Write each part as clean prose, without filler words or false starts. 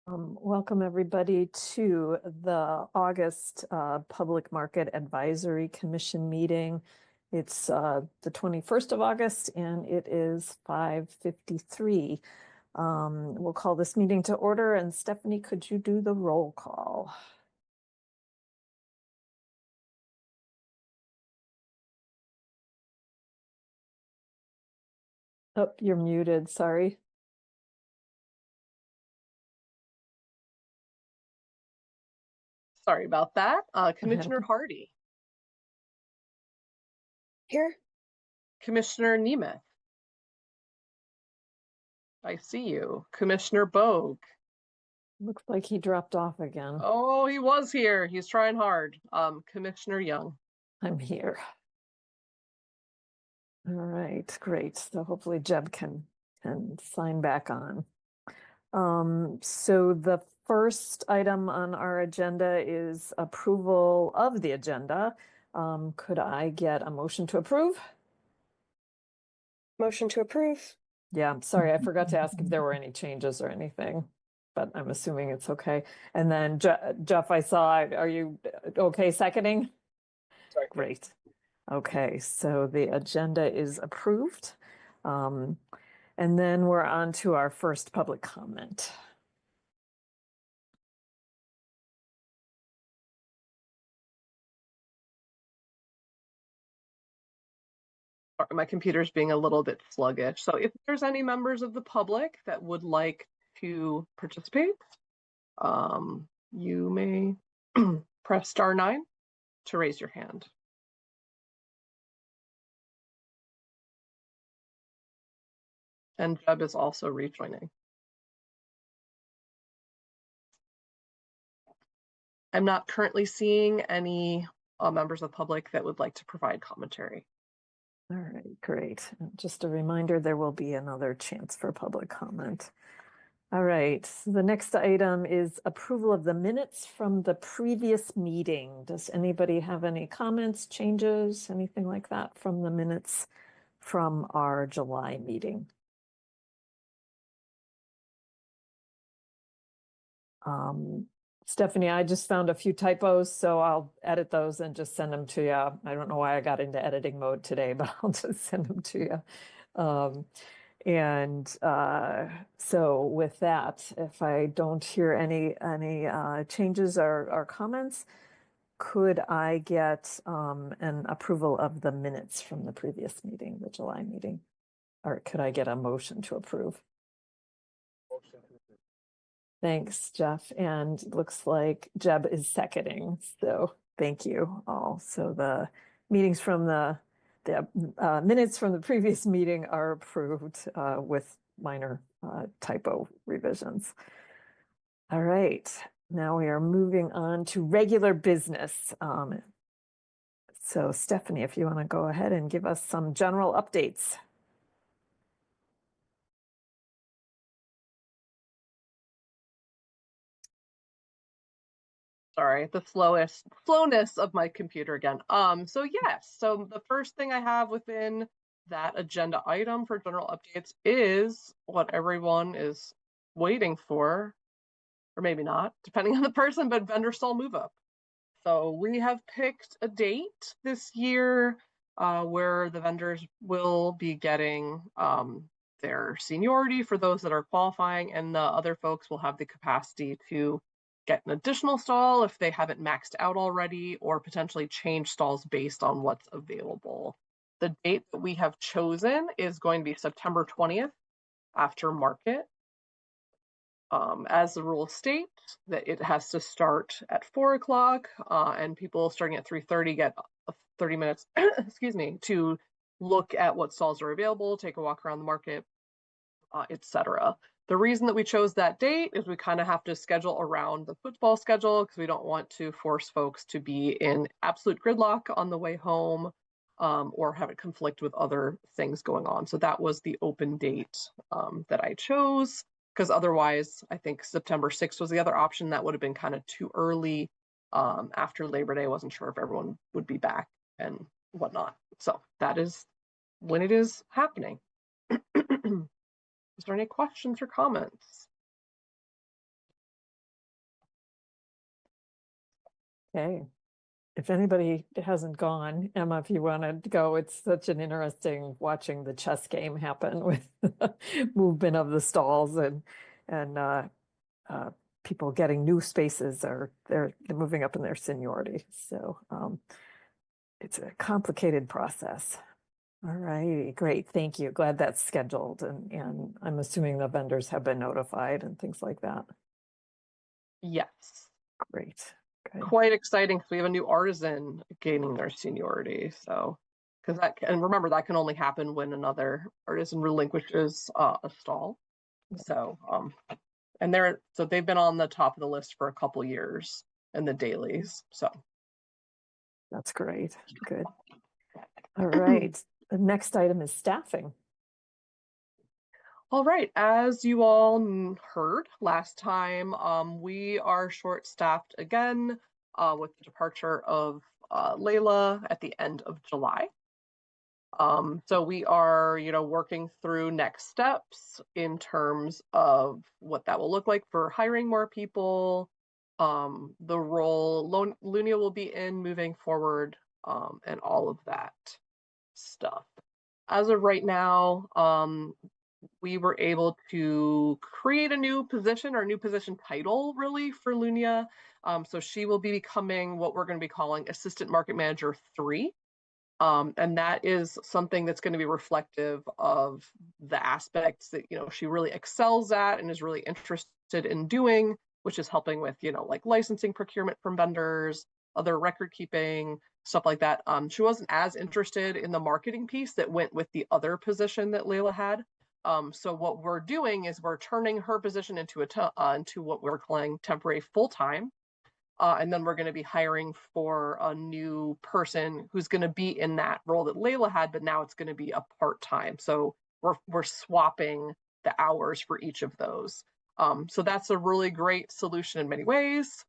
Welcome everybody to the August Public Market Advisory Commission meeting. It's the 21st of August and it is 5:53. We'll call this meeting to order, and Stephanie, could you do the roll call? Oh, you're muted, sorry. Sorry about that. Commissioner Hardy. Here. Commissioner Nemeth. I see you. Commissioner Bogue. Looks like he dropped off again. Oh, he was here. He's trying hard. Commissioner Young. I'm here. All right, great. So hopefully Jeb can sign back on. So the first item on our agenda is approval of the agenda. Could I get a motion to approve? Motion to approve. Yeah, I'm sorry, I forgot to ask if there were any changes or anything, but I'm assuming it's okay. And then Jeff, I saw, are you okay seconding? Sorry. Great. Okay, so the agenda is approved. And then we're on to our first public comment. My computer's being a little bit sluggish. So if there's any members of the public that would like to participate, you may press star 9 to raise your hand. And Jeb is also rejoining. I'm not currently seeing any members of the public that would like to provide commentary. All right, great. Just a reminder, there will be another chance for public comment. All right, so the next item is approval of the minutes from the previous meeting. Does anybody have any comments, changes, anything like that from the minutes from our July meeting? Stephanie, I just found a few typos, so I'll edit those and just send them to you. I don't know why I got into editing mode today, but I'll just send them to you. So with that, if I don't hear any changes or comments, could I get an approval of the minutes from the previous meeting, the July meeting? Or could I get a motion to approve? Motion to approve. Thanks, Jeff. And it looks like Jeb is seconding. So thank you all. So the meetings from the minutes from the previous meeting are approved with minor typo revisions. All right. Now we are moving on to regular business. So Stephanie, if you want to go ahead and give us some general updates. Sorry, the slowness of my computer again. So yes, so the first thing I have within that agenda item for general updates is what everyone is waiting for, or maybe not, depending on the person, but vendor stall move up. So we have picked a date this year where the vendors will be getting their seniority for those that are qualifying, and the other folks will have the capacity to get an additional stall if they haven't maxed out already, or potentially change stalls based on what's available. The date that we have chosen is going to be September 20th after market. As the rules state, that it has to start at 4 o'clock, and people starting at 3:30 get 30 minutes, excuse me, to look at what stalls are available, take a walk around the market, etc. The reason that we chose that date is we kind of have to schedule around the football schedule, because we don't want to force folks to be in absolute gridlock on the way home, or have it conflict with other things going on. So that was the open date that I chose, because otherwise I think September 6th was the other option. That would have been kind of too early after Labor Day. I wasn't sure if everyone would be back and whatnot. So that is when it is happening. Is there any questions or comments? Okay. If anybody hasn't gone, Emma, if you wanted to go, it's such an interesting watching the chess game happen with the movement of the stalls and people getting new spaces or they're moving up in their seniority. So it's a complicated process. All righty, great, thank you. Glad that's scheduled and I'm assuming the vendors have been notified and things like that. Yes. Great. Good. Quite exciting because we have a new artisan gaining their seniority. So, because that, and remember, that can only happen when another artisan relinquishes a stall. So, and they've been on the top of the list for a couple years in the dailies. So That's great. Good. All right. The next item is staffing. all right, as you all heard last time, we are short-staffed again with the departure of Layla at the end of July. So we are, working through next steps in terms of what that will look like for hiring more people, the role Lunia will be in moving forward, and all of that stuff. As of right now, we were able to create a new position or a new position title really for Lunia. So she will be becoming what we're going to be calling Assistant Market Manager 3. And that is something that's going to be reflective of the aspects that, she really excels at and is really interested in doing, which is helping with, like licensing procurement from vendors, other record keeping, stuff like that. She wasn't as interested in the marketing piece that went with the other position that Layla had. So what we're doing is we're turning her position into into what we're calling temporary full-time. And then we're going to be hiring for a new person who's going to be in that role that Layla had, but now it's going to be a part-time. So we're swapping the hours for each of those. So that's a really great solution in many ways,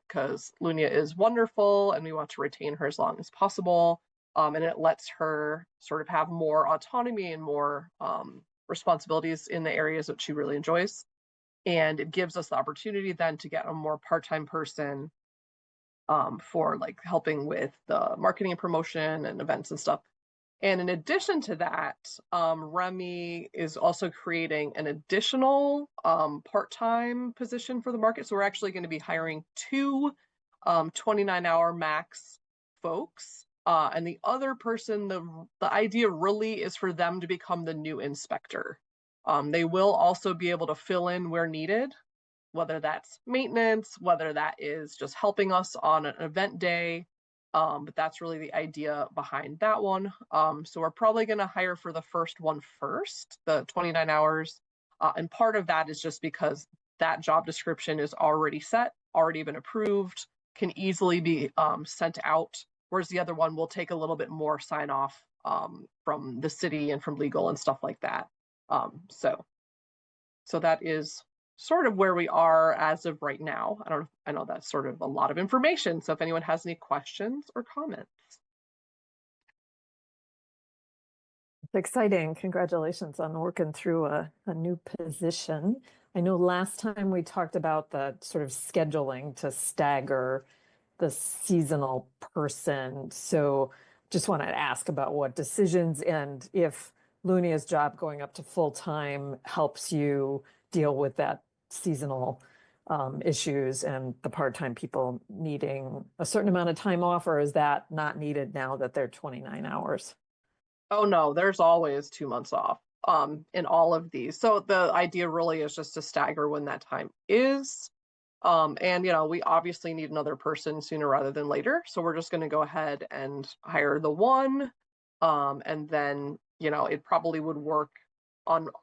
because Lunia is wonderful and we want to retain her as long as possible. And it lets her sort of have more autonomy and more responsibilities in the areas that she really enjoys. And it gives us the opportunity then to get a more part-time person for like helping with the marketing and promotion and events and stuff. And in addition to that, Remy is also creating an additional part-time position for the market. So we're actually going to be hiring 2 29-hour max folks. And the other person, the idea really is for them to become the new inspector. They will also be able to fill in where needed, whether that's maintenance, whether that is just helping us on an event day. But that's really the idea behind that one. So we're probably going to hire for the first one first, the 29 hours. And part of that is just because that job description is already set, already been approved, can easily be sent out, whereas the other one will take a little bit more sign off from the city and from legal and stuff like that. So that is sort of where we are as of right now. I know that's sort of a lot of information. So if anyone has any questions or comments. It's exciting. Congratulations on working through a new position. I know last time we talked about the sort of scheduling to stagger the seasonal person. So just wanted to ask about what decisions and if Lunia's job going up to full-time helps you deal with that seasonal issues and the part-time people needing a certain amount of time off, or is that not needed now that they're 29 hours? Oh no, there's always 2 months off in all of these. So the idea really is just to stagger when that time is. And we obviously need another person sooner rather than later. So we're just going to go ahead and hire the one. And then, it probably would work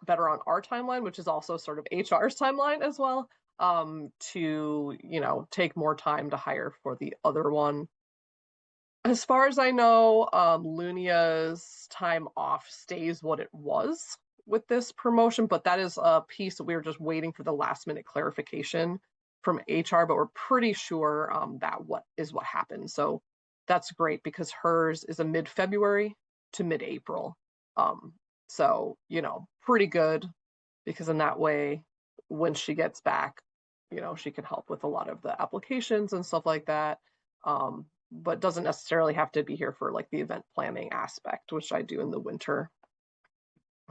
better on our timeline, which is also sort of HR's timeline as well, to, take more time to hire for the other one. As far as I know, Lunia's time off stays what it was with this promotion, but that is a piece that we were just waiting for the last minute clarification from HR, but we're pretty sure that what happened. So that's great because hers is a mid-February to mid-April. So, pretty good because in that way, when she gets back, she can help with a lot of the applications and stuff like that. but doesn't necessarily have to be here for like the event planning aspect, which I do in the winter.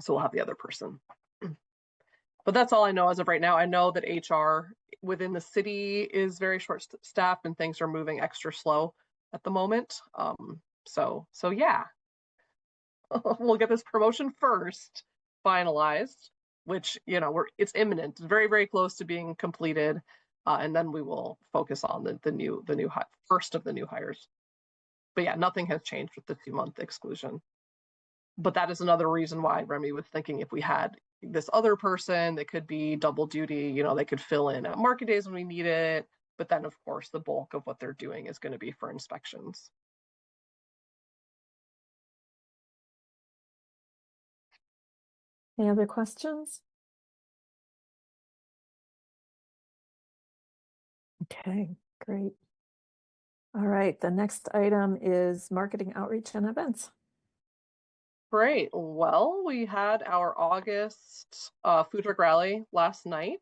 So we'll have the other person. But that's all I know as of right now. I know that HR within the city is very short-staffed and things are moving extra slow at the moment. So yeah, we'll get this promotion first finalized, which, you know, it's imminent, it's very, very close to being completed. And then we will focus on the new first of the new hires. But yeah, nothing has changed with the 2-month exclusion. But that is another reason why Remy was thinking if we had this other person that could be double duty, you know, they could fill in at market days when we need it. But then, of course, the bulk of what they're doing is going to be for inspections. Any other questions? Okay, great. All right, the next item is marketing outreach and events. Great. Well, we had our August food truck rally last night.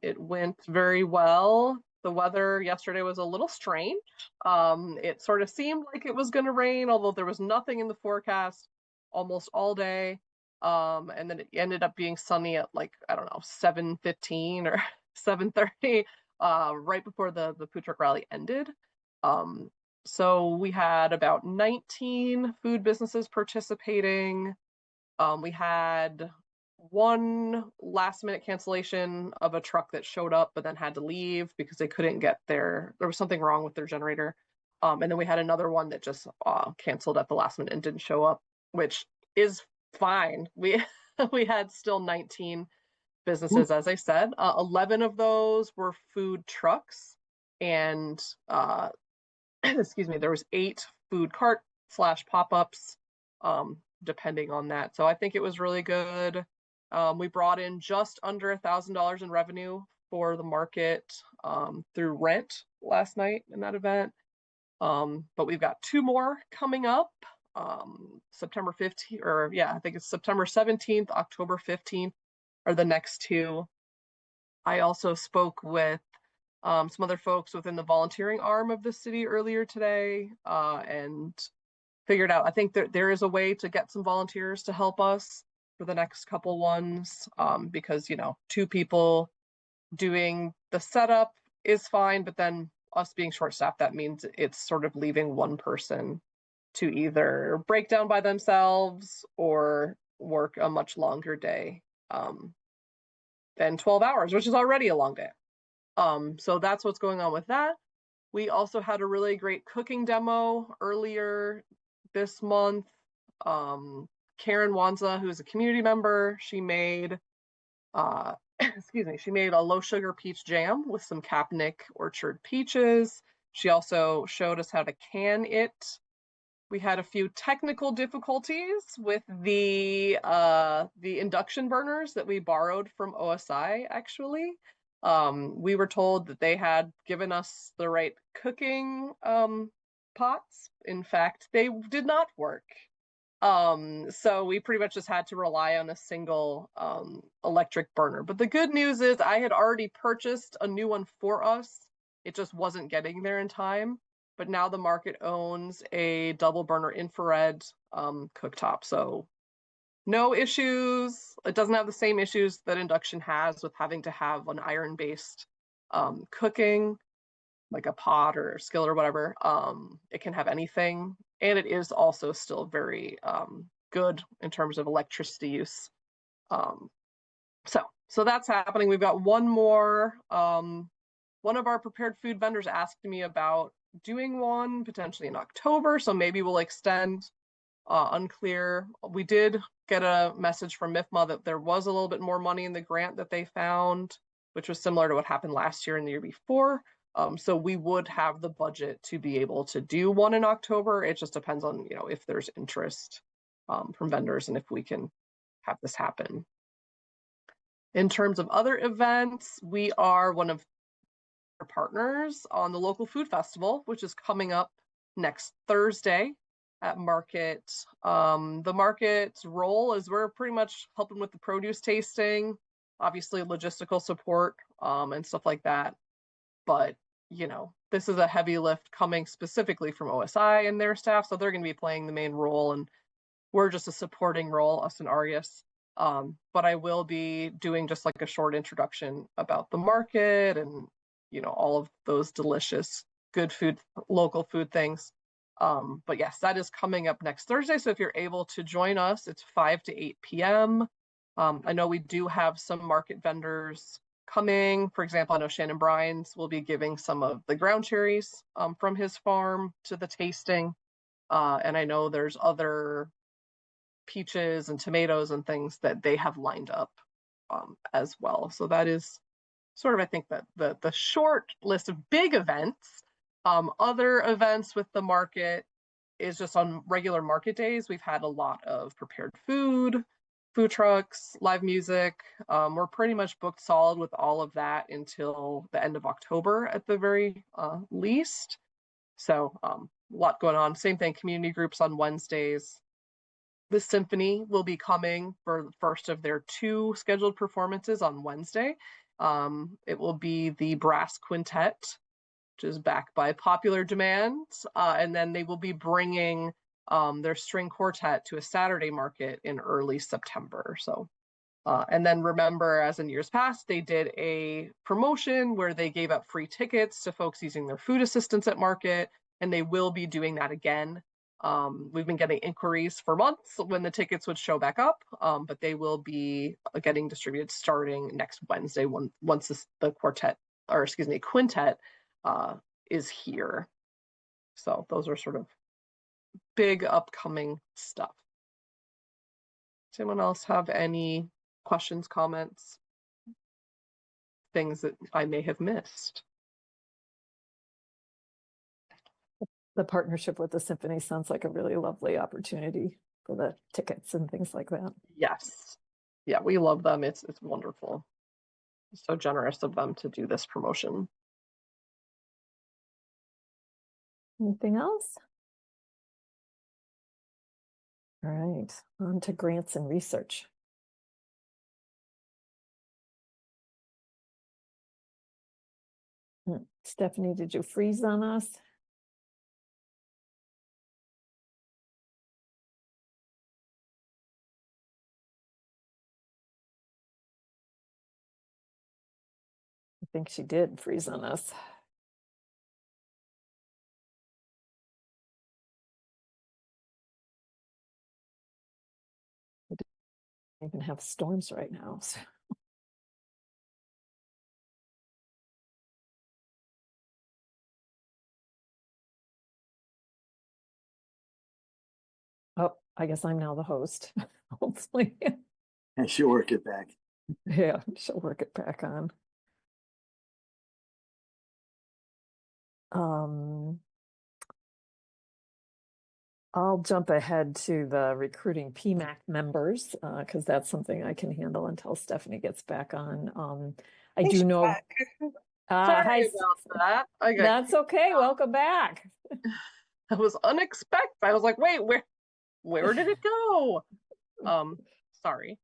It went very well. The weather yesterday was a little strange. It sort of seemed like it was going to rain, although there was nothing in the forecast almost all day. And then it ended up being sunny at like, I don't know, 7:15 or 7:30, right before the food truck rally ended. So we had about 19 food businesses participating. We had one last minute cancellation of a truck that showed up but then had to leave because they couldn't get there was something wrong with their generator. And then we had another one that just canceled at the last minute and didn't show up, which is fine. We had still 19 businesses, as I said. 11 of those were food trucks, and excuse me, there was 8 food cart / pop-ups, depending on that. So I think it was really good. We brought in just under $1,000 in revenue for the market through rent last night in that event. But we've got 2 more coming up. September 15th, or yeah, I think it's September 17th, October 15th are the next 2. I also spoke with some other folks within the volunteering arm of the city earlier today, and figured out, I think there is a way to get some volunteers to help us for the next couple ones, because, you know, 2 people doing the setup is fine, but then us being short-staffed, that means it's sort of leaving one person to either break down by themselves or work a much longer day than 12 hours, which is already a long day. So that's what's going on with that. We also had a really great cooking demo earlier this month. Karen Wanza, who is a community member, she made excuse me, she made a low sugar peach jam with some Kapnick Orchard peaches. She also showed us how to can it. We had a few technical difficulties with the induction burners that we borrowed from OSI, actually. We were told that they had given us the right cooking pots. In fact, they did not work. So we pretty much just had to rely on a single electric burner. But the good news is I had already purchased a new one for us. It just wasn't getting there in time. But now the market owns a double burner infrared cooktop. So no issues. It doesn't have the same issues that induction has with having to have an iron-based cooking, like a pot or skillet or whatever. It can have anything. And it is also still very good in terms of electricity use. So that's happening. We've got one more. One of our prepared food vendors asked me about doing one potentially in October, so maybe we'll extend. Unclear. We did get a message from MIFMA that there was a little bit more money in the grant that they found, which was similar to what happened last year and the year before. So we would have the budget to be able to do one in October. It just depends on, you know, if there's interest from vendors and if we can have this happen. In terms of other events, we are one of our partners on the local food festival, which is coming up next Thursday at Market. The Market's role is we're pretty much helping with the produce tasting, obviously logistical support and stuff like that. But you know, this is a heavy lift coming specifically from OSI and their staff, so they're going to be playing the main role, and we're just a supporting role, us and Argus. But I will be doing just like a short introduction about the market and, you know, all of those delicious, good food, local food things. But yes, that is coming up next Thursday. So if you're able to join us, it's 5 to 8 p.m. I know we do have some market vendors coming. For example, I know Shannon Brines will be giving some of the ground cherries from his farm to the tasting. And I know there's other peaches and tomatoes and things that they have lined up as well. So that is sort of, I think, that the short list of big events. Other events with the market is just on regular market days. We've had a lot of prepared food trucks, live music. We're pretty much booked solid with all of that until the end of October at the very least. So a lot going on. Same thing, community groups on Wednesdays. The symphony will be coming for the first of their 2 scheduled performances on Wednesday. It will be the brass quintet, which is backed by popular demand, and then they will be bringing their string quartet to a Saturday market in early September. So, and then remember, as in years past, they did a promotion where they gave out free tickets to folks using their food assistance at market, and they will be doing that again. We've been getting inquiries for months when the tickets would show back up, but they will be getting distributed starting next Wednesday once the quartet, or excuse me, quintet is here. So those are sort of big upcoming stuff. Does anyone else have any questions, comments, things that I may have missed? The partnership with the symphony sounds like a really lovely opportunity for the tickets and things like that. Yes. Yeah, we love them. It's wonderful. It's so generous of them to do this promotion. Anything else? All right, on to grants and research. Stephanie, did you freeze on us? I think she did freeze on us. We don't even have storms right now. So. Oh, I guess I'm now the host, hopefully. And she'll work it back. Yeah, she'll work it back on. I'll jump ahead to the recruiting PMAC members because that's something I can handle until Stephanie gets back on. I do know. Sorry about that. That's okay. Welcome back. That was unexpected. I was like, wait, where did it go? Sorry.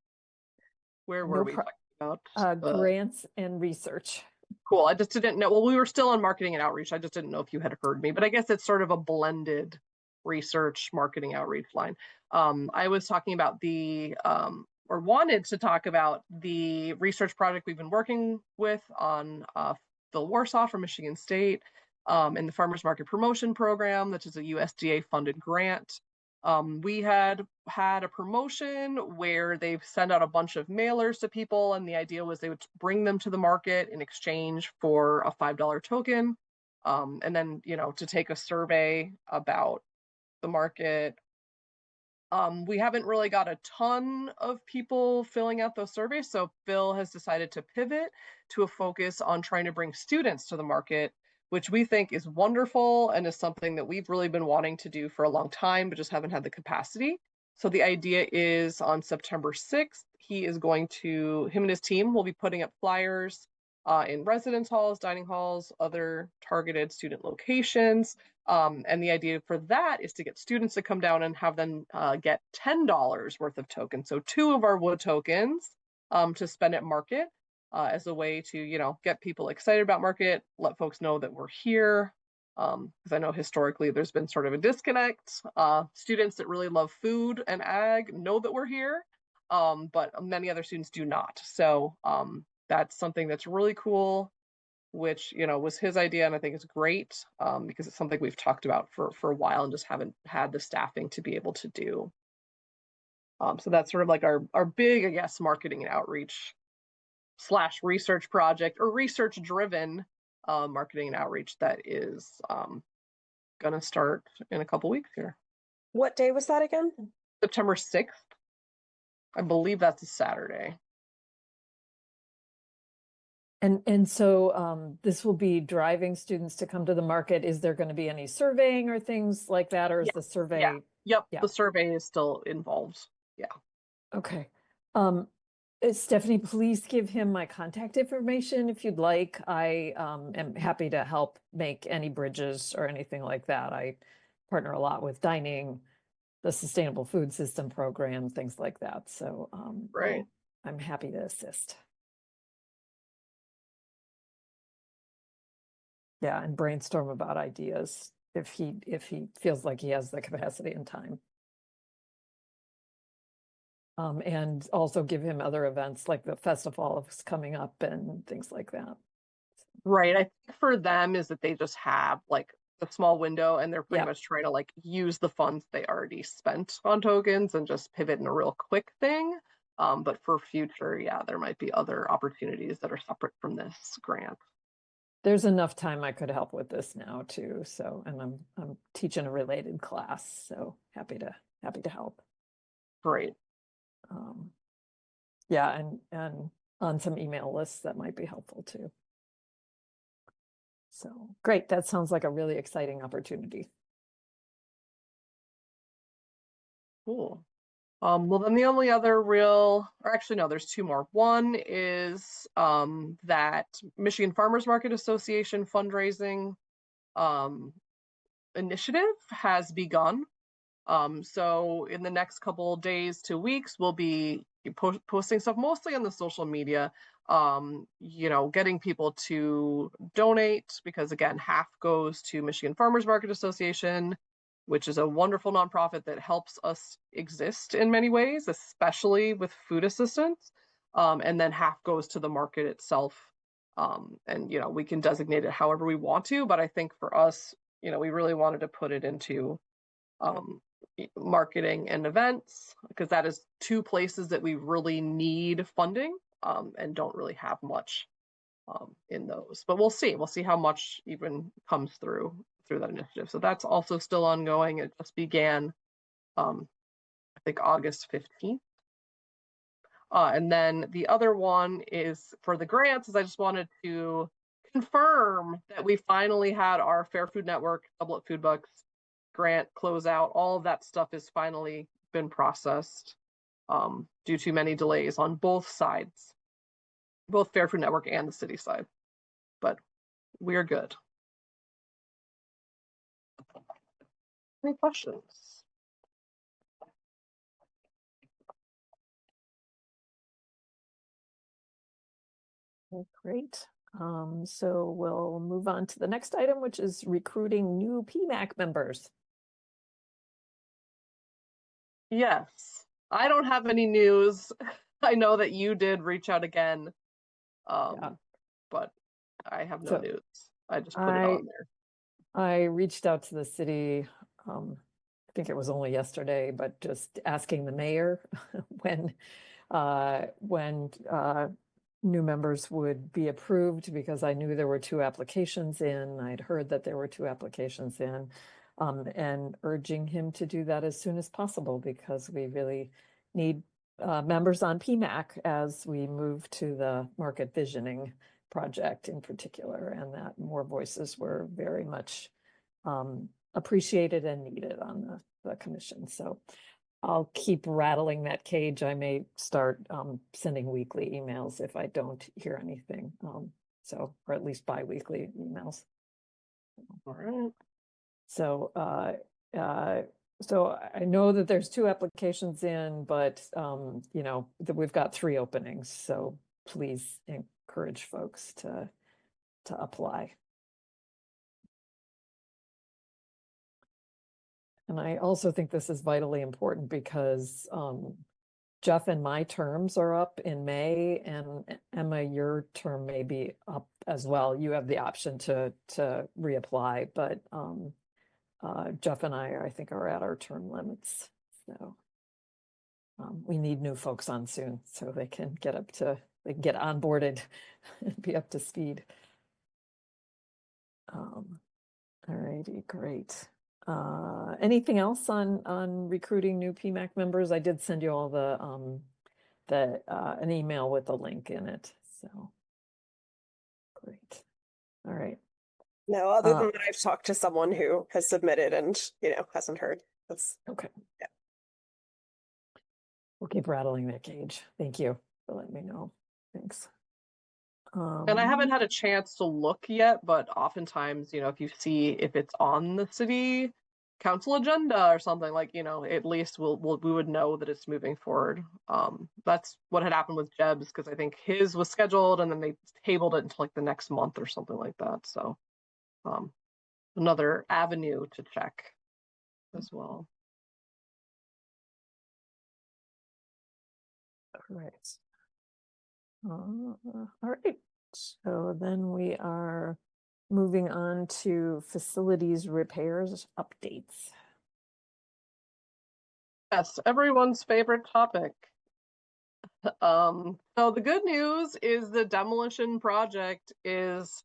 Where were we talking about? Grants and research. Cool. I just didn't know. Well, we were still on marketing and outreach. I just didn't know if you had heard me, but I guess it's sort of a blended research, marketing, outreach line. I was talking about or wanted to talk about the research project we've been working with on Phil Warsaw from Michigan State in the Farmers Market Promotion Program, which is a USDA funded grant. We had a promotion where they've sent out a bunch of mailers to people, and the idea was they would bring them to the market in exchange for a $5 token, and then, you know, to take a survey about the market. We haven't really got a ton of people filling out those surveys, so Phil has decided to pivot to a focus on trying to bring students to the market, which we think is wonderful and is something that we've really been wanting to do for a long time, but just haven't had the capacity. So the idea is on September 6th, him and his team will be putting up flyers in residence halls, dining halls, other targeted student locations. And the idea for that is to get students to come down and have them get $10 worth of tokens. So 2 of our wood tokens to spend at market. as a way to, you know, get people excited about market, let folks know that we're here. Because I know historically there's been sort of a disconnect. Students that really love food and ag know that we're here, but many other students do not. So that's something that's really cool, which, you know, was his idea, and I think it's great, because it's something we've talked about for a while and just haven't had the staffing to be able to do. So that's sort of like our big, I guess, marketing and outreach / research project, or research driven marketing and outreach that is gonna start in a couple weeks here. What day was that again? September 6th. I believe that's a Saturday. And so this will be driving students to come to the market. Is there going to be any surveying or things like that, or is the survey? Yep, Yeah. the survey is still involved. Okay. Stephanie, please give him my contact information if you'd like. I am happy to help make any bridges or anything like that. I partner a lot with dining, the Sustainable Food System program, things like that. So Right. I'm happy to assist. Yeah, and brainstorm about ideas if he feels like he has the capacity and time. And also give him other events like the festival is coming up and things like that. Right. I think for them is that they just have like a small window, and they're pretty Yeah. much trying to like use the funds they already spent on tokens and just pivot in a real quick thing. But for future, yeah, there might be other opportunities that are separate from this grant. There's enough time I could help with this now too. So, and I'm teaching a related class, so happy to help. Great. Yeah, and on some email lists that might be helpful too. So great, that sounds like a really exciting opportunity. Cool. Well, then the only other real, or actually no, there's two more. One is that Michigan Farmers Market Association fundraising initiative has begun. So in the next couple of days to weeks, we'll be posting stuff mostly on the social media, you know, getting people to donate, because again, half goes to Michigan Farmers Market Association, which is a wonderful nonprofit that helps us exist in many ways, especially with food assistance. And then half goes to the market itself. And, you know, we can designate it however we want to, but I think for us, you know, we really wanted to put it into marketing and events, because that is two places that we really need funding and don't really have much in those. But we'll see how much even comes through that initiative. So that's also still ongoing. It just began I think August 15th. And then the other one is for the grants, is I just wanted to confirm that we finally had our Fair Food Network Doublet Food Bucks grant closeout. All of that stuff has finally been processed due to many delays on both sides, both Fair Food Network and the city side. But we're good. Any questions? Great. So we'll move on to the next item, which is recruiting new PMAC members. Yes, I don't have any news. I know that you did reach out again, but I have no news. I just put it on there. I reached out to the city, I think it was only yesterday, but just asking the mayor when new members would be approved, because I knew there were 2 applications in. I'd heard that there were 2 applications in, and urging him to do that as soon as possible, because we really need members on PMAC as we move to the market visioning project in particular, and that more voices were very much appreciated and needed on the commission. So I'll keep rattling that cage. I may start sending weekly emails if I don't hear anything. Or at least bi-weekly emails. All right. So I know that there's 2 applications in, but you know, that we've got 3 openings. So please encourage folks to apply. And I also think this is vitally important because Jeff and my terms are up in May, and Emma, your term may be up as well. You have the option to reapply, but Jeff and I think, are at our term limits. So we need new folks on soon so they can get onboarded and be up to speed. All righty, great. Anything else on recruiting new PMAC members? I did send you all an email with the link in it. So great. All right. No, other than that, I've talked to someone who has submitted and, hasn't heard. That's Okay. Yeah. We'll keep rattling that cage. Thank you for letting me know. Thanks. And I haven't had a chance to look yet, but oftentimes, if you see if it's on the city council agenda or something, like, at least we would know that it's moving forward. That's what had happened with Jeb's, because I think his was scheduled and then they tabled it until like the next month or something like that. So another avenue to check as well. Right. All right. So then we are moving on to facilities repairs updates. Yes, everyone's favorite topic. So the good news is the demolition project is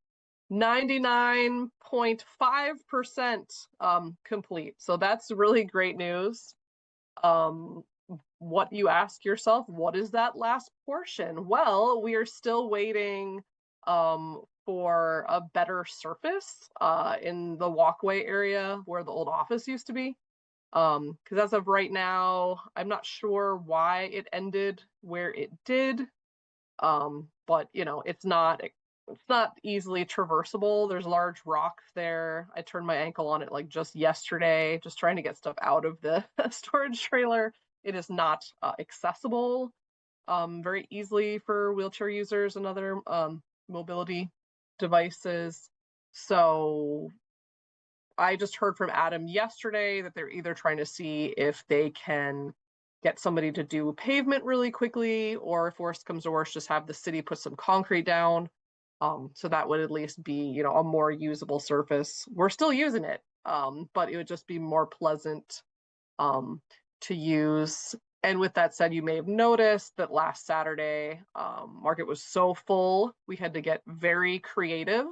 99.5% complete. So that's really great news. What you ask yourself, what is that last portion? Well, we are still waiting for a better surface in the walkway area where the old office used to be. Because as of right now, I'm not sure why it ended where it did. But it's not easily traversable. There's large rocks there. I turned my ankle on it like just yesterday, just trying to get stuff out of the storage trailer. It is not accessible very easily for wheelchair users and other mobility devices. So I just heard from Adam yesterday that they're either trying to see if they can get somebody to do pavement really quickly, or if worst comes to worst, just have the city put some concrete down. So that would at least be, a more usable surface. We're still using it, but it would just be more pleasant to use. And with that said, you may have noticed that last Saturday, market was so full, we had to get very creative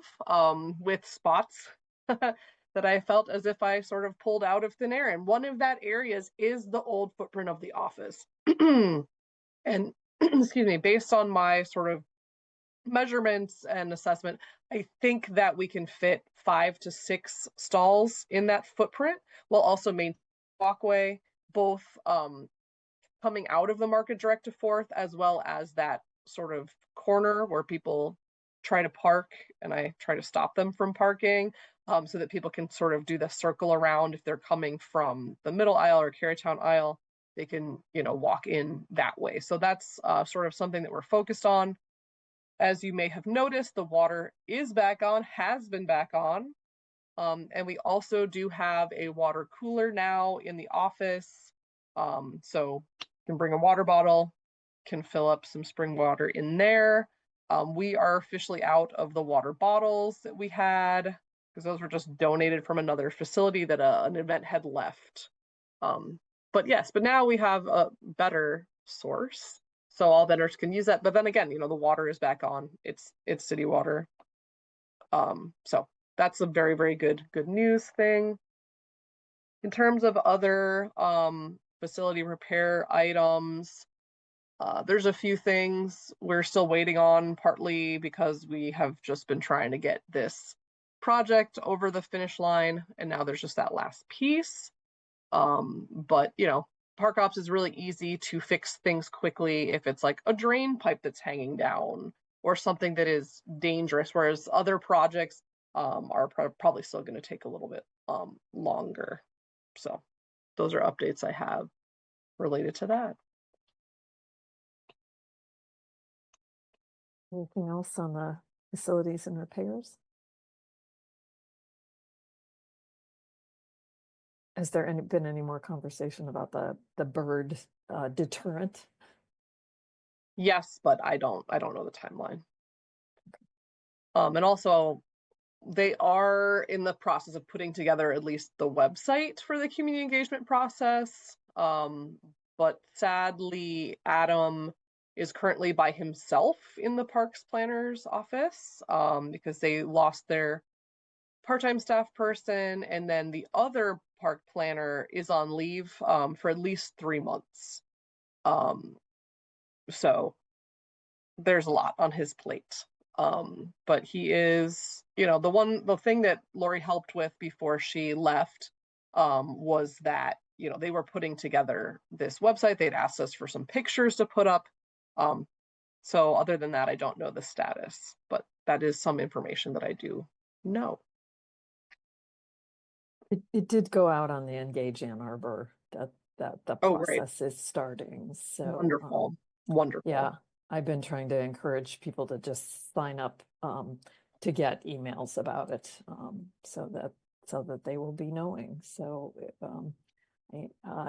with spots that I felt as if I sort of pulled out of thin air. And one of that areas is the old footprint of the office. And excuse me, based on my sort of measurements and assessment, I think that we can fit 5 to 6 stalls in that footprint, while also maintaining walkway, both coming out of the market direct to Fourth, as well as that sort of corner where people try to park and I try to stop them from parking, so that people can sort of do the circle around. If they're coming from the middle aisle or Carytown aisle, they can, walk in that way. So that's sort of something that we're focused on. As you may have noticed, the water is back on, has been back on. And we also do have a water cooler now in the office. So you can bring a water bottle, can fill up some spring water in there. We are officially out of the water bottles that we had, because those were just donated from another facility that an event had left. But now we have a better source, so all vendors can use that. But then again, the water is back on. It's city water. So that's a very, very good news thing. In terms of other facility repair items, there's a few things we're still waiting on, partly because we have just been trying to get this project over the finish line, and now there's just that last piece. But Park Ops is really easy to fix things quickly if it's like a drain pipe that's hanging down or something that is dangerous, whereas other projects are probably still going to take a little bit longer. So those are updates I have related to that. Anything else on the facilities and repairs? Has there been any more conversation about the bird deterrent? Yes, but I don't know the timeline. And also they are in the process of putting together at least the website for the community engagement process. But sadly, Adam is currently by himself in the parks planner's office because they lost their part-time staff person, and then the other park planner is on leave for at least 3 months. So there's a lot on his plate. But he is, the thing that Lori helped with before she left was that, they were putting together this website. They'd asked us for some pictures to put up. So other than that, I don't know the status, but that is some information that I do know. It did go out on the Engage Ann Arbor that the Oh, great. process is starting. So Wonderful. Wonderful. yeah, I've been trying to encourage people to just sign up to get emails about it so that they will be knowing. So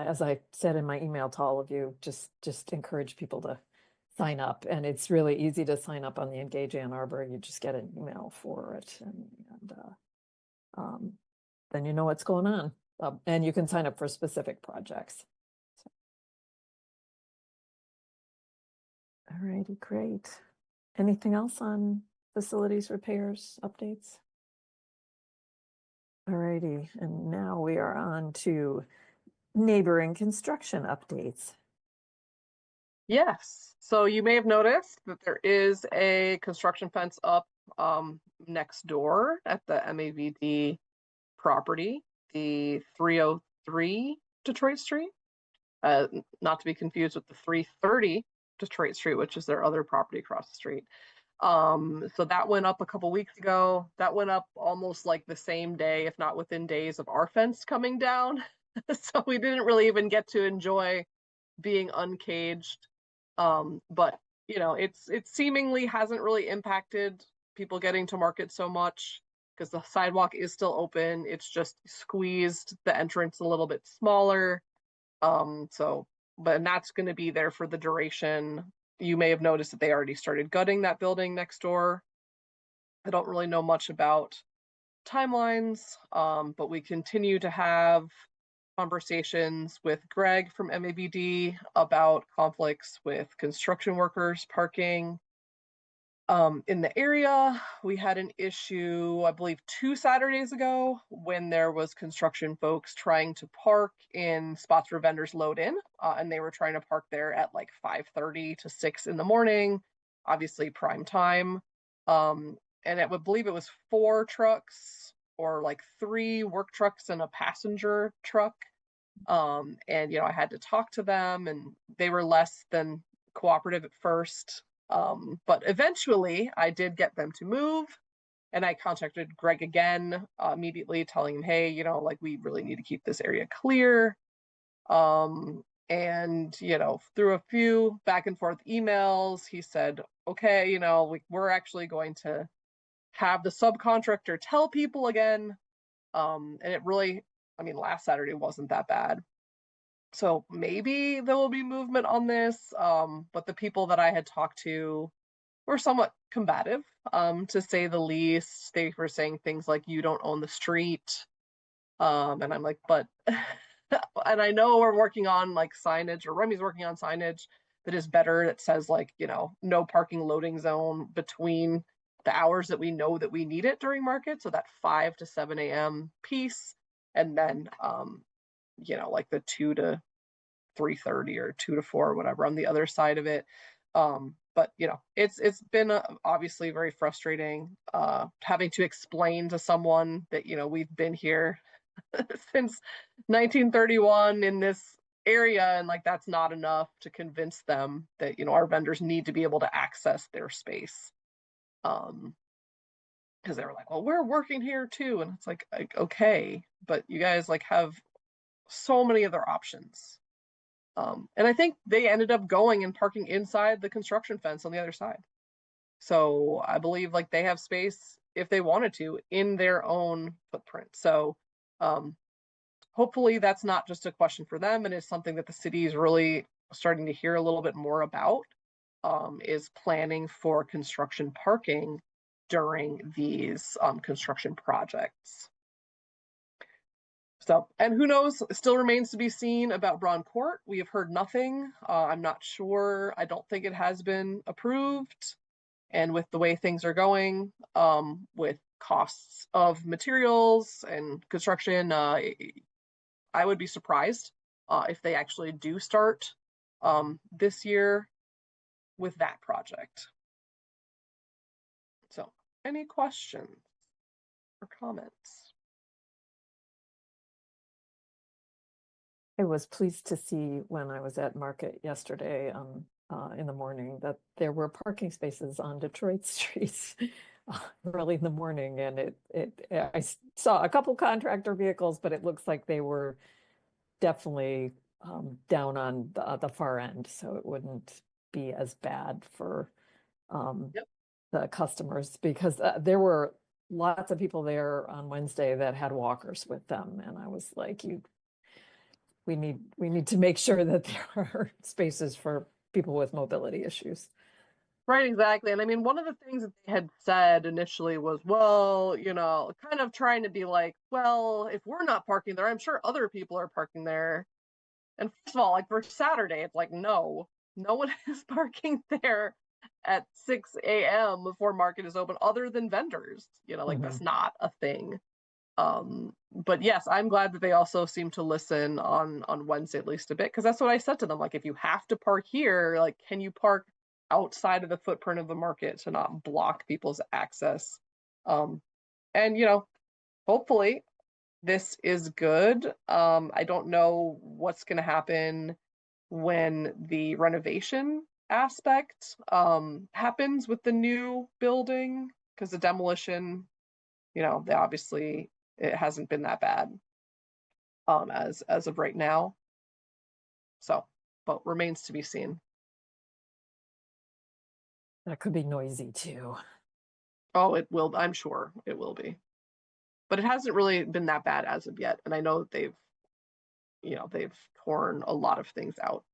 as I said in my email to all of you, just encourage people to sign up, and it's really easy to sign up on the Engage Ann Arbor. You just get an email for it, and then you know what's going on, and you can sign up for specific projects. All righty, great. Anything else on facilities repairs updates? All righty, and now we are on to neighboring construction updates. Yes. So you may have noticed that there is a construction fence up next door at the MAVD property, the 303 Detroit Street. Not to be confused with the 330 Detroit Street, which is their other property across the street. So that went up a couple weeks ago. That went up almost like the same day, if not within days of our fence coming down. So we didn't really even get to enjoy being uncaged. But it seemingly hasn't really impacted people getting to market so much because the sidewalk is still open. It's just squeezed the entrance a little bit smaller. But that's going to be there for the duration. You may have noticed that they already started gutting that building next door. I don't really know much about timelines, but we continue to have conversations with Greg from MAVD about conflicts with construction workers parking. In the area, we had an issue, I believe 2 Saturdays ago, when there was construction folks trying to park in spots where vendors load in, and they were trying to park there at like 5:30 to 6 in the morning, obviously prime time. And I would believe it was 4 trucks or like 3 work trucks and a passenger truck. And I had to talk to them, and they were less than cooperative at first. But eventually I did get them to move, and I contacted Greg again immediately, telling him, hey, we really need to keep this area clear. And through a few back and forth emails, he said, okay, we're actually going to have the subcontractor tell people again. And it really, last Saturday wasn't that bad. So maybe there will be movement on this, but the people that I had talked to were somewhat combative, to say the least. They were saying things like, you don't own the street. And I'm like, but, and I know we're working on like signage, or Remy's working on signage that is better, that says like, no parking loading zone between the hours that we know that we need it during market. So that 5 to 7 a.m. piece. And then, like the 2 to 3:30 or 2 to 4 or whatever on the other side of it. But it's been obviously very frustrating having to explain to someone that we've been here since 1931 in this area, and like that's not enough to convince them that our vendors need to be able to access their space. Because they were like, well, we're working here too, and it's like okay, but you guys like have so many other options. And I think they ended up going and parking inside the construction fence on the other side. So I believe like they have space if they wanted to in their own footprint. So hopefully that's not just a question for them and is something that the city is really starting to hear a little bit more about, is planning for construction parking during these construction projects. So, and who knows, it still remains to be seen about Braun Court. We have heard nothing. I'm not sure. I don't think it has been approved. And with the way things are going, with costs of materials and construction, I would be surprised if they actually do start this year with that project. So, any questions or comments? I was pleased to see when I was at market yesterday in the morning that there were parking spaces on Detroit streets early in the morning, and I saw a couple contractor vehicles, but it looks like they were definitely down on the far end, so it wouldn't be as bad for Yep. the customers, because there were lots of people there on Wednesday that had walkers with them, and I was like, we need to make sure that there are spaces for people with mobility issues. Right, exactly. And I mean, one of the things that they had said initially was, well, you know, kind of trying to be like, well, if we're not parking there, I'm sure other people are parking there. And first of all, like for Saturday, it's like, no one is parking there at 6 a.m. before market is open other than vendors. You know, like that's not a thing. But yes, I'm glad that they also seem to listen on Wednesday at least a bit, because that's what I said to them. Like, if you have to park here, like, can you park outside of the footprint of the market to not block people's access? And you know, hopefully this is good. I don't know what's going to happen when the renovation aspect happens with the new building, because the demolition, you know, they obviously, it hasn't been that bad as of right now. So, but remains to be seen. That could be noisy too. Oh, it will. I'm sure it will be, but it hasn't really been that bad as of yet. And I know that they've torn a lot of things out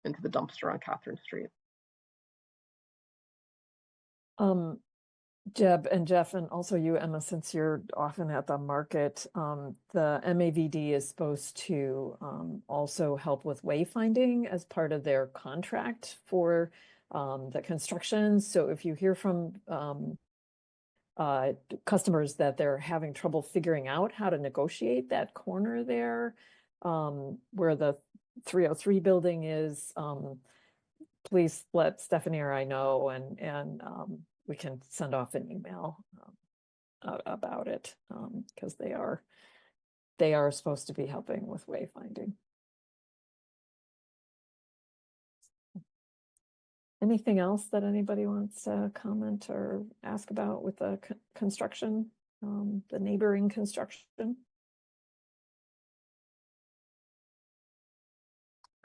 into the dumpster on Catherine Street. Jeb and Jeff, and also you, Emma, since you're often at the market, the MAVD is supposed to also help with wayfinding as part of their contract for the construction. So if you hear from customers that they're having trouble figuring out how to negotiate that corner there, where the 303 building is, please let Stephanie or I know, and we can send off an email about it, because they are supposed to be helping with wayfinding. Anything else that anybody wants to comment or ask about with the construction, the neighboring construction?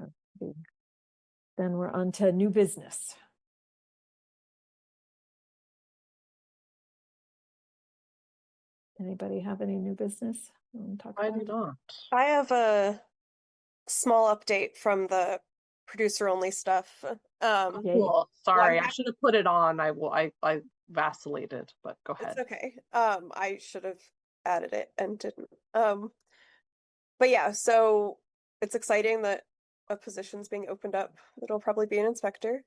Okay. Then we're on to new business. Anybody have any new business? I do not. I have a small update from the producer only stuff. Yay. Cool. Sorry, I happy- should have put it on. I vacillated, but go ahead. It's okay. I should have added it and didn't. But yeah, so it's exciting that a position's being opened up. It'll probably be an inspector.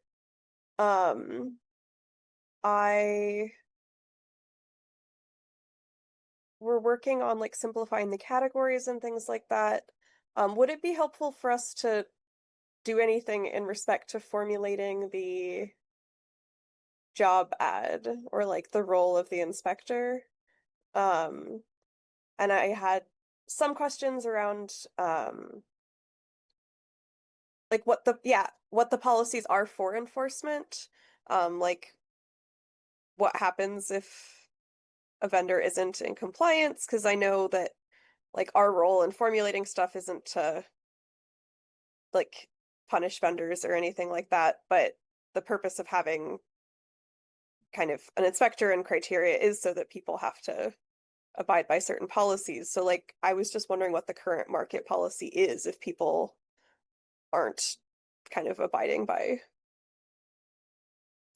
We're working on like simplifying the categories and things like that. Would it be helpful for us to do anything in respect to formulating the job ad or like the role of the inspector? And I had some questions around like what the policies are for enforcement. Like what happens if a vendor isn't in compliance, because I know that like our role in formulating stuff isn't to like punish vendors or anything like that, but the purpose of having kind of an inspector and criteria is so that people have to abide by certain policies. So like I was just wondering what the current market policy is if people aren't kind of abiding by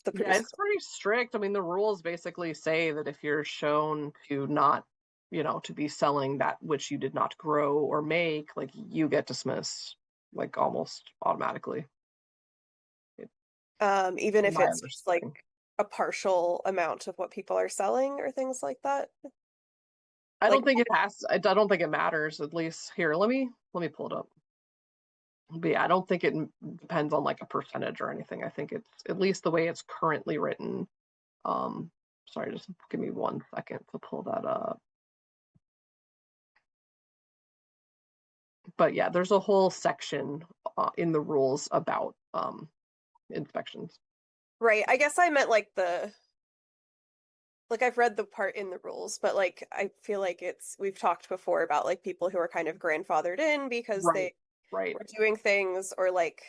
the Yeah, producer. it's pretty strict. I mean, the rules basically say that if you're shown to not, to be selling that which you did not grow or make, like you get dismissed, like almost automatically. Even if my it's just like understanding. a partial amount of what people are selling or things like that. I Like- don't think it has. I don't think it matters. At least here, let me pull it up. But yeah, I don't think it depends on like a percentage or anything. I think it's at least the way it's currently written. Sorry, just give me 1 second to pull that up. But yeah, there's a whole section in the rules about inspections. Right. I guess I meant like I've read the part in the rules, but like I feel like we've talked before about like people who are kind of grandfathered in because they Right. were doing things, or like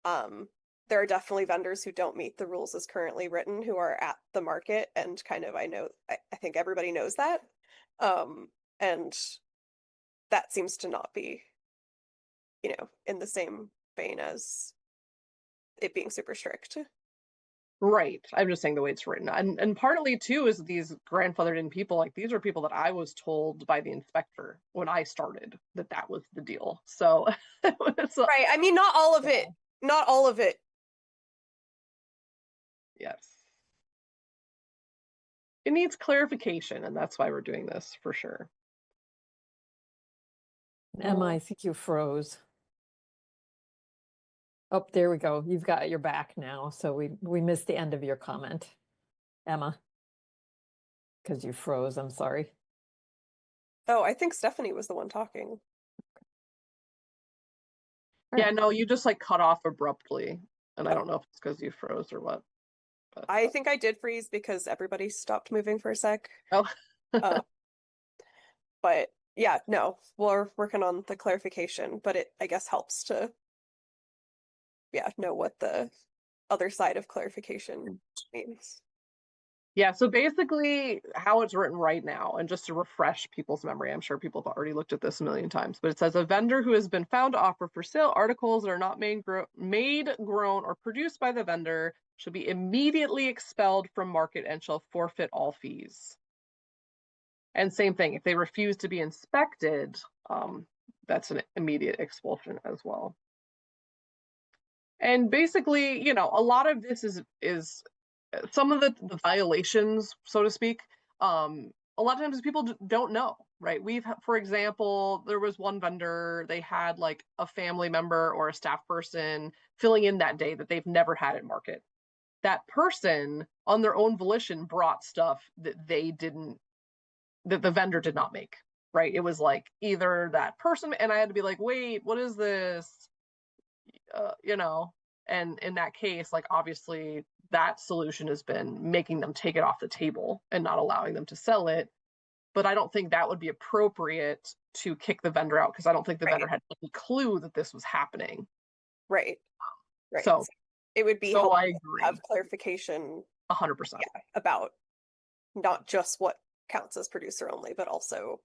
there are definitely vendors who don't meet the rules as currently written who are at the market, and kind of I think everybody knows that. And that seems to not be, in the same vein as it being super strict. Right. I'm just saying the way it's written. And partly too is these grandfathered in people, like these are people that I was told by the inspector when I started that was the deal. So Right. I mean, not all of it. Not all of it. Yes. It needs clarification, and that's why we're doing this for sure. Emma, I think you froze. Oh, there we go. You've got your back now. So we missed the end of your comment, Emma, because you froze. I'm sorry. Oh, I think Stephanie was the one talking. Yeah, no, you just like cut off abruptly, and I don't know if it's because you froze or what. But, I think I did freeze because everybody stopped moving for a sec. oh. But yeah, no, we're working on the clarification, but it, I guess, helps to, know what the other side of clarification means. Yeah, so basically how it's written right now, and just to refresh people's memory, I'm sure people have already looked at this a million times, but it says a vendor who has been found to offer for sale articles that are not made, grown, or produced by the vendor should be immediately expelled from market and shall forfeit all fees. And same thing, if they refuse to be inspected, that's an immediate expulsion as well. And basically, a lot of this is some of the violations, so to speak. A lot of times people don't know, right? For example, there was one vendor, they had like a family member or a staff person filling in that day that they've never had at market. That person on their own volition brought stuff that that the vendor did not make, right? It was like either that person, and I had to be like, wait, what is this? And in that case, like obviously that solution has been making them take it off the table and not allowing them to sell it. But I don't think that would be appropriate to kick the vendor out, because I don't think the vendor had any clue that this was happening. Right. Right. So it would be so helpful I to agree. have clarification 100%. about not just what counts as producer only, but also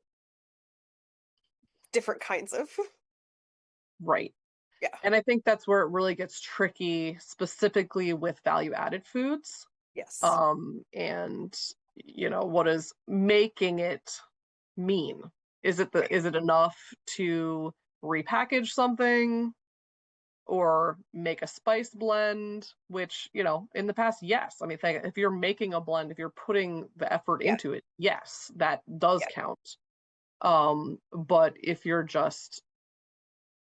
different kinds of. Right. Yeah. And I think that's where it really gets tricky, specifically with value added foods. Yes. And what does making it mean? Is it enough to repackage something or make a spice blend? Which, in the past, yes. I mean, if you're making a blend, if you're putting the effort into it, yes, that does count. But if you're just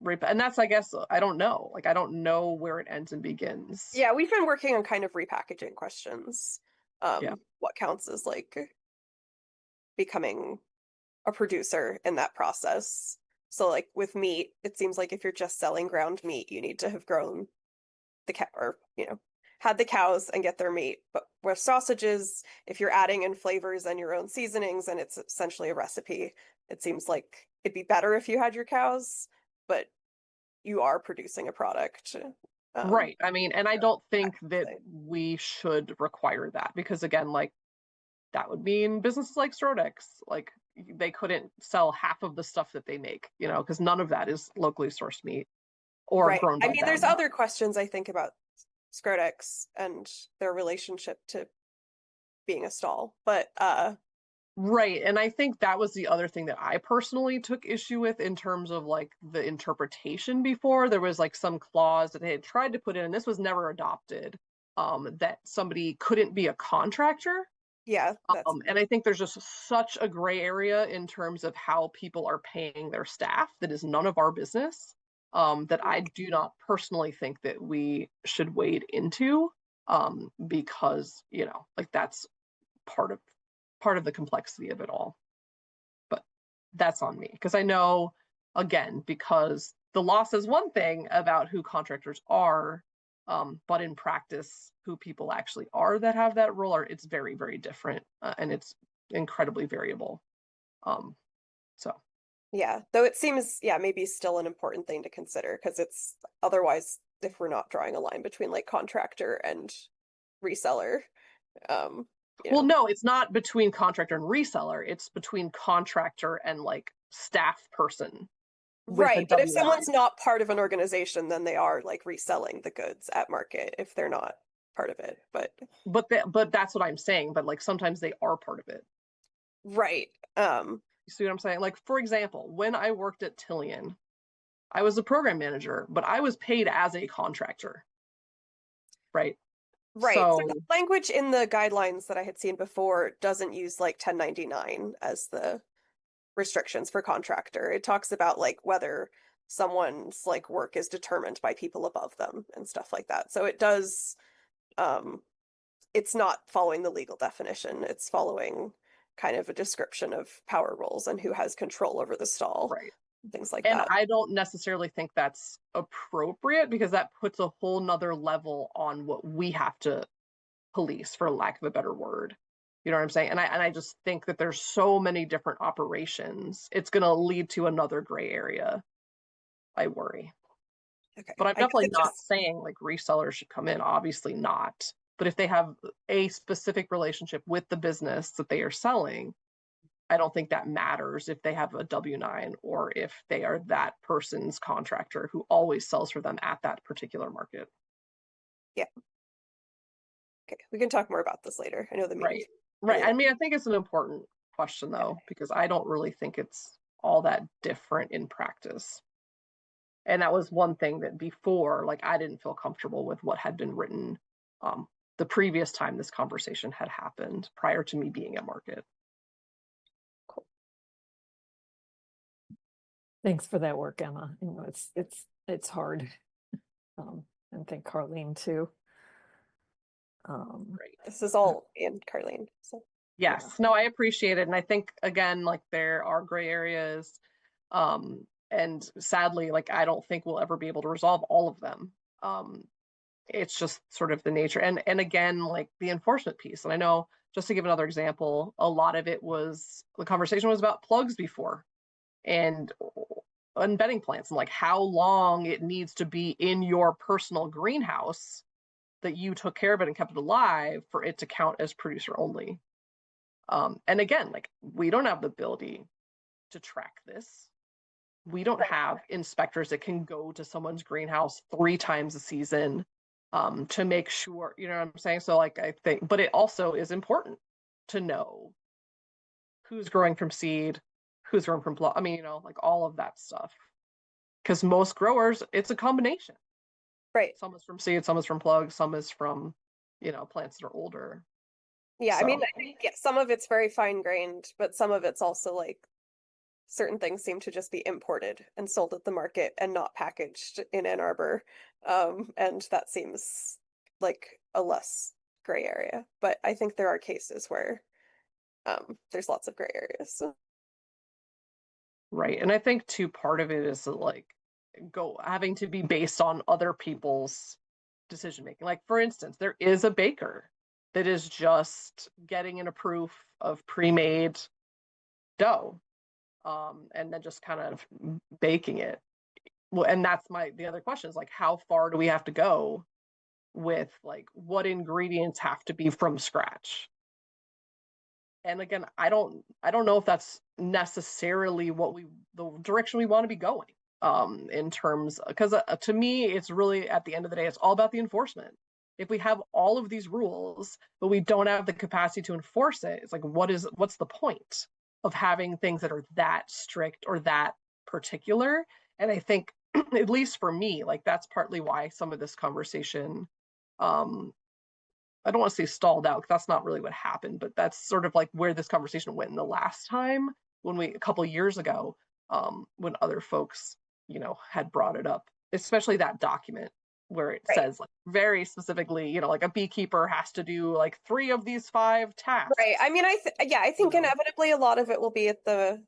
and that's, I guess, I don't know. Like, I don't know where it ends and begins. Yeah, we've been working on kind of repackaging questions. What counts as like becoming a producer in that process. So like with meat, it seems like if you're just selling ground meat, you need to have grown the cow, or had the cows and get their meat. But with sausages, if you're adding in flavors and your own seasonings and it's essentially a recipe, it seems like it'd be better if you had your cows, but you are producing a product. Right. I mean, and I don't think that say. we should require that because again, like that would mean businesses like Strodex, like they couldn't sell half of the stuff that they make, because none of that is locally sourced meat or Right. grown I by mean, there's them. other questions I think about Scrodex and their relationship to being a stall, but Right. And I think that was the other thing that I personally took issue with in terms of like the interpretation before. There was like some clause that they had tried to put in, and this was never adopted, that somebody couldn't be a contractor. yeah, that's And I think there's just such a gray area in terms of how people are paying their staff that is none of our business, that I do not personally think that we should wade into, because, like that's part of the complexity of it all. But that's on me because I know, again, because the law says one thing about who contractors are, but in practice, who people actually are that have that role, it's very, very different, and it's incredibly variable. So yeah. Though it seems, yeah, maybe still an important thing to consider because it's otherwise if we're not drawing a line between like contractor and reseller, um, well, no, it's not between contractor and reseller. It's between contractor and like staff person with a right. But if W-9. someone's not part of an organization, then they are like reselling the goods at market if they're not part of it. But that's what I'm saying. But like sometimes they are part of it. Right. You see what I'm saying? Like, for example, when I worked at Tillian, I was a program manager, but I was paid as a contractor. Right. Right. So So, the language in the guidelines that I had seen before doesn't use like 1099 as the restrictions for contractor. It talks about like whether someone's like work is determined by people above them and stuff like that. So it does it's not following the legal definition. It's following kind of a description of power roles and who has control over the stall, right. things like And that. I don't necessarily think that's appropriate because that puts a whole nother level on what we have to police, for lack of a better word. You know what I'm saying? And I just think that there's so many different operations. It's going to lead to another gray area. I worry. Okay. But I'm I guess definitely it not just saying like resellers should come in. Obviously not. But if they have a specific relationship with the business that they are selling, I don't think that matters if they have a W-9 or if they are that person's contractor who always sells for them at that particular market. yeah. Okay. We can talk more about this later. I know the meeting. Right. I mean, I think it's an important question though, because I don't really think it's all that different in practice. And that was one thing that before, like I didn't feel comfortable with what had been written the previous time this conversation had happened prior to me being at market. Cool. Thanks for that work, Emma. It's hard. And thank Carlene too. Right. This is all in Carlene. So Yes, no, I appreciate it. And I think again, like there are gray areas. And sadly, like I don't think we'll ever be able to resolve all of them. It's just sort of the nature. And again, like the enforcement piece. And I know, just to give another example, a lot of it was the conversation was about plugs before and bedding plants and like how long it needs to be in your personal greenhouse that you took care of it and kept it alive for it to count as producer only. And again, like we don't have the ability to track this. We don't have inspectors that can go to someone's greenhouse 3 times a season to make sure, you know what I'm saying? So like I think, but it also is important to know who's growing from seed, who's growing from plug. I mean, like all of that stuff. Because most growers, it's a combination. right. Some is from seed, some is from plugs, some is from, plants that are older. Yeah, I So- mean, I think yeah, some of it's very fine grained, but some of it's also like certain things seem to just be imported and sold at the market and not packaged in Ann Arbor. And that seems like a less gray area. But I think there are cases where there's lots of gray areas. So. Right. And I think too, part of it is like having to be based on other people's decision making. Like for instance, there is a baker that is just getting in a proof of pre-made dough, and then just kind of baking it. well, and that's the other question is like, how far do we have to go with like what ingredients have to be from scratch? And again, I don't know if that's necessarily the direction we want to be going, in terms, because to me, it's really, at the end of the day, it's all about the enforcement. If we have all of these rules, but we don't have the capacity to enforce it, it's like, what's the point of having things that are that strict or that particular? And I think, at least for me, like that's partly why some of this conversation, I don't want to say stalled out, because that's not really what happened, but that's sort of like where this conversation went in the last time, a couple of years ago, when other folks, had brought it up, especially that document where it Right. says like very specifically, like a beekeeper has to do like 3 of these 5 tasks. Right. I mean, I think You know. inevitably a lot of it will be at the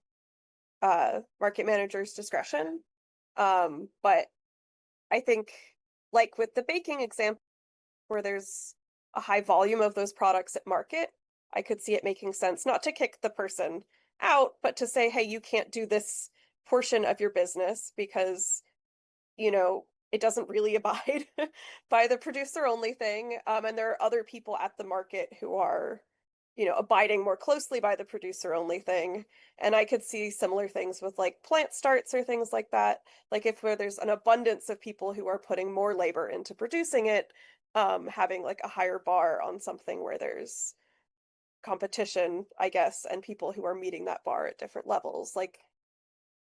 market manager's discretion. But I think, like with the baking example, where there's a high volume of those products at market, I could see it making sense not to kick the person out, but to say, hey, you can't do this portion of your business because, it doesn't really abide by the producer only thing. And there are other people at the market who are, abiding more closely by the producer only thing. And I could see similar things with like plant starts or things like that. Like where there's an abundance of people who are putting more labor into producing it, having like a higher bar on something where there's competition, I guess, and people who are meeting that bar at different levels. Like,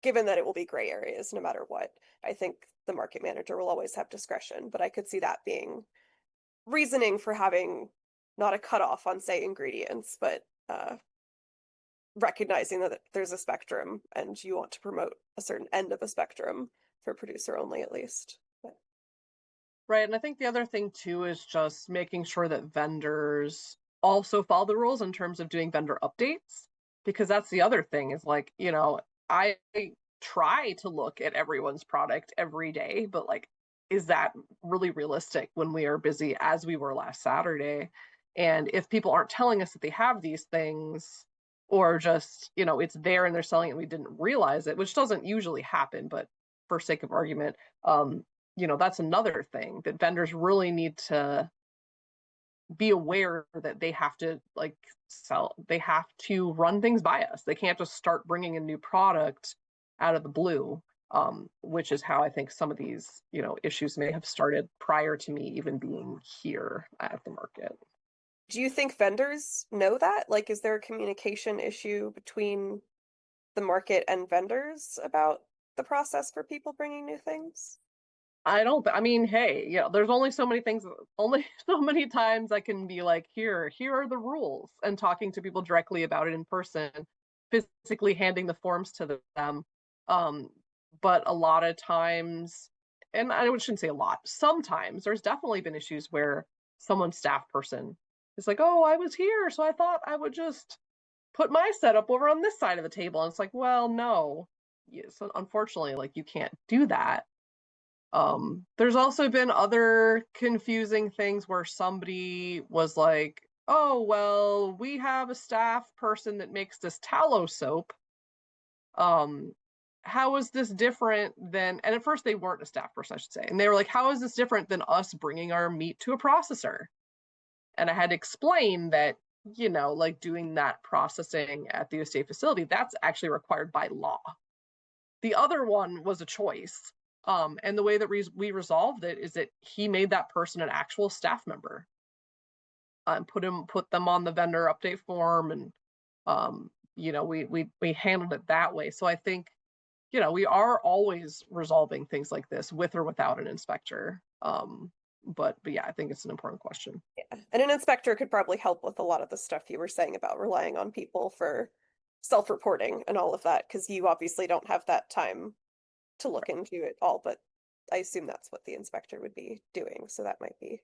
given that it will be gray areas no matter what, I think the market manager will always have discretion, but I could see that being reasoning for having not a cutoff on, say, ingredients, but recognizing that there's a spectrum and you want to promote a certain end of a spectrum for producer only, at least. But Right. And I think the other thing too is just making sure that vendors also follow the rules in terms of doing vendor updates, because that's the other thing is like, I try to look at everyone's product every day, but like, is that really realistic when we are busy as we were last Saturday? And if people aren't telling us that they have these things, or just, it's there and they're selling it and we didn't realize it, which doesn't usually happen, but for sake of argument, that's another thing that vendors really need to be aware that they have to like they have to run things by us. They can't just start bringing a new product out of the blue, which is how I think some of these, issues may have started prior to me even being here at the market. do you think vendors know that? Like, is there a communication issue between the market and vendors about the process for people bringing new things? I mean, hey, there's only so many things, only so many times I can be like, here are the rules, and talking to people directly about it in person, physically handing the forms to them. But a lot of times, and I shouldn't say a lot, sometimes there's definitely been issues where someone's staff person is like, oh, I was here, so I thought I would just put my setup over on this side of the table. And it's like, well, no. So unfortunately, like you can't do that. There's also been other confusing things where somebody was like, oh, well, we have a staff person that makes this tallow soap. How is this different than, and at first they weren't a staff person, I should say. And they were like, how is this different than us bringing our meat to a processor? And I had to explain that, like doing that processing at the USDA facility, that's actually required by law. The other one was a choice. And the way that we resolved it is that he made that person an actual staff member, and put them on the vendor update form, and we handled it that way. So I think we are always resolving things like this with or without an inspector. But yeah, I think it's an important question. Yeah, and an inspector could probably help with a lot of the stuff you were saying about relying on people for self-reporting and all of that, because you obviously don't have that time to look into it all, but I assume that's what the inspector would be doing, so that might be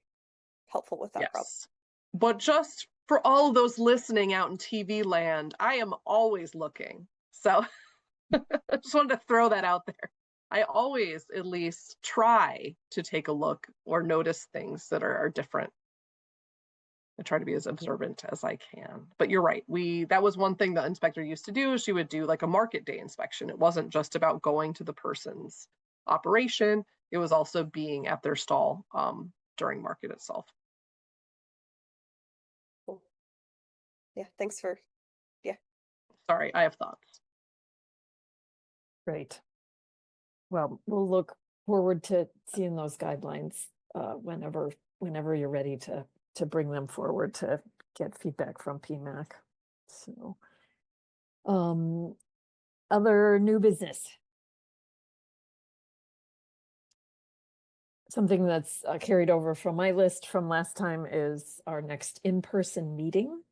helpful with that problem. Yes. But just for all of those listening out in TV land, I am always looking. So I just wanted to throw that out there. I always at least try to take a look or notice things that are different. I try to be as observant as I can. But you're right. That was one thing the inspector used to do. She would do like a market day inspection. It wasn't just about going to the person's operation, it was also being at their stall during market itself. Cool. Yeah, thanks for, Sorry, I have thoughts. Great. Well, we'll look forward to seeing those guidelines whenever you're ready to bring them forward to get feedback from PMAC. So, other new business. Something that's carried over from my list from last time is our next in-person meeting.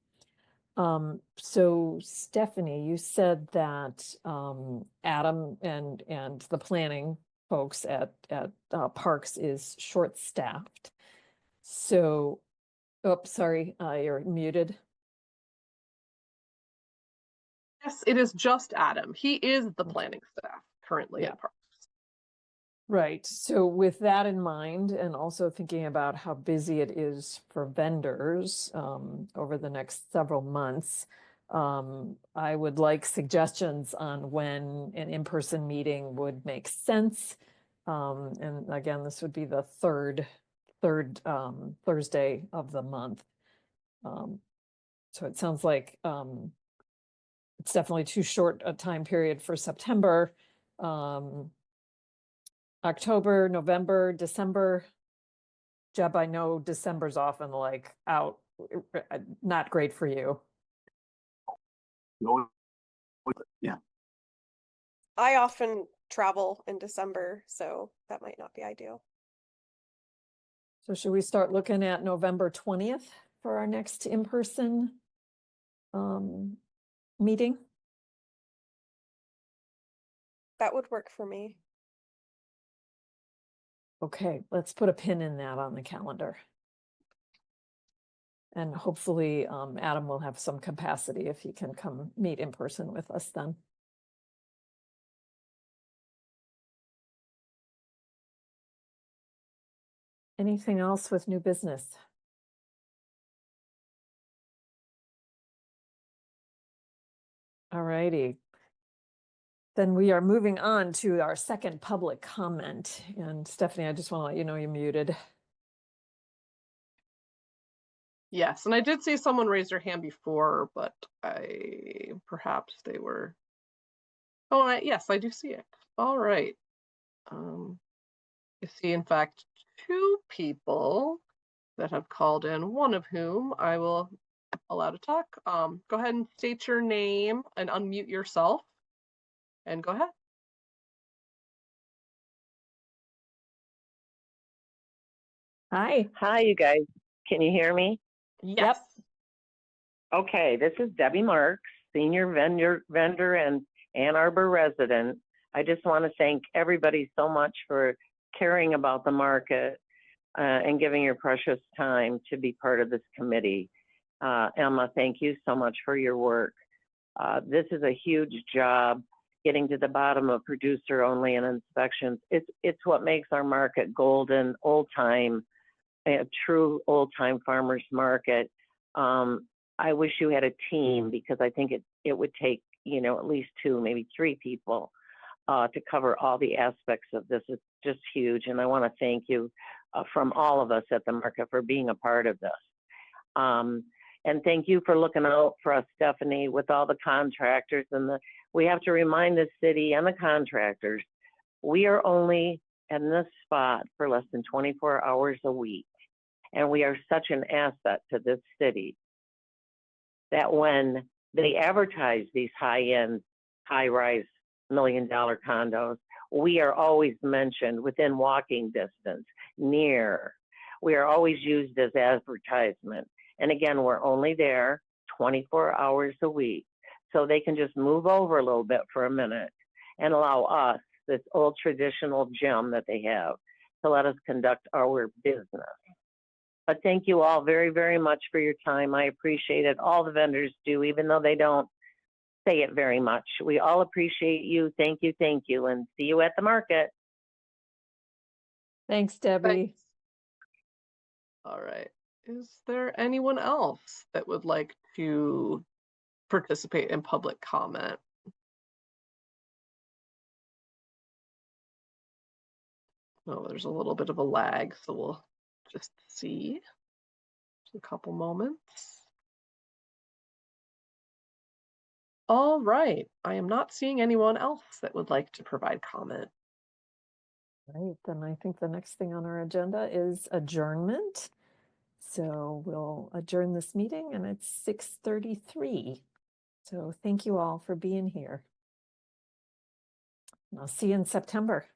So Stephanie, you said that Adam and the planning folks at Parks is short-staffed. So, oh, sorry, you're muted. Yes, it is just Adam. He is the Okay. planning staff currently Yeah. at Parks. Right. So with that in mind, and also thinking about how busy it is for vendors over the next several months, I would like suggestions on when an in-person meeting would make sense. And again, this would be the third Thursday of the month. So it sounds like it's definitely too short a time period for September. October, November, December. Jeb, I know December's often like out, not great for you. Go with it. Yeah, I often travel in December, so that might not be ideal. So should we start looking at November 20th for our next in-person meeting? That would work for me. Okay, let's put a pin in that on the calendar. And hopefully Adam will have some capacity if he can come meet in person with us then. Anything else with new business? All righty. Then we are moving on to our second public comment. And Stephanie, I just want to let you know you're muted. Yes, and I did see someone raise their hand before, but perhaps they were. Oh, yes, I do see it. All right. I see, in fact, two people that have called in, one of whom I will allow to talk. Go ahead and state your name and unmute yourself, and go ahead. Hi. Hi, you guys. Can you hear me? Yes. Okay, this is Debbie Marks, senior vendor and Ann Arbor resident. I just want to thank everybody so much for caring about the market and giving your precious time to be part of this committee. Emma, thank you so much for your work. This is a huge job, getting to the bottom of producer only and inspections. It's what makes our market golden, old time, a true old time farmers market. I wish you had a team, because I think it would take, at least 2, maybe 3 people to cover all the aspects of this. It's just huge. And I want to thank you from all of us at the market for being a part of this. And thank you for looking out for us, Stephanie, with all the contractors we have to remind the city and the contractors, we are only in this spot for less than 24 hours a week. And we are such an asset to this city that when they advertise these high-end, high-rise $1 million condos, we are always mentioned within walking distance, near. We are always used as advertisement. And again, we're only there 24 hours a week. So they can just move over a little bit for a minute and allow us, this old traditional gym that they have, to let us conduct our business. But thank you all very, very much for your time. I appreciate it. All the vendors do, even though they don't say it very much. We all appreciate you. Thank you, and see you at the market. Thanks, Debbie. Thanks. All right. Is there anyone else that would like to participate in public comment? Oh, there's a little bit of a lag, so we'll just see. Just a couple moments. All right, I am not seeing anyone else that would like to provide comment. Right, then I think the next thing on our agenda is adjournment. So we'll adjourn this meeting and it's 6:33. So thank you all for being here. And I'll see you in September.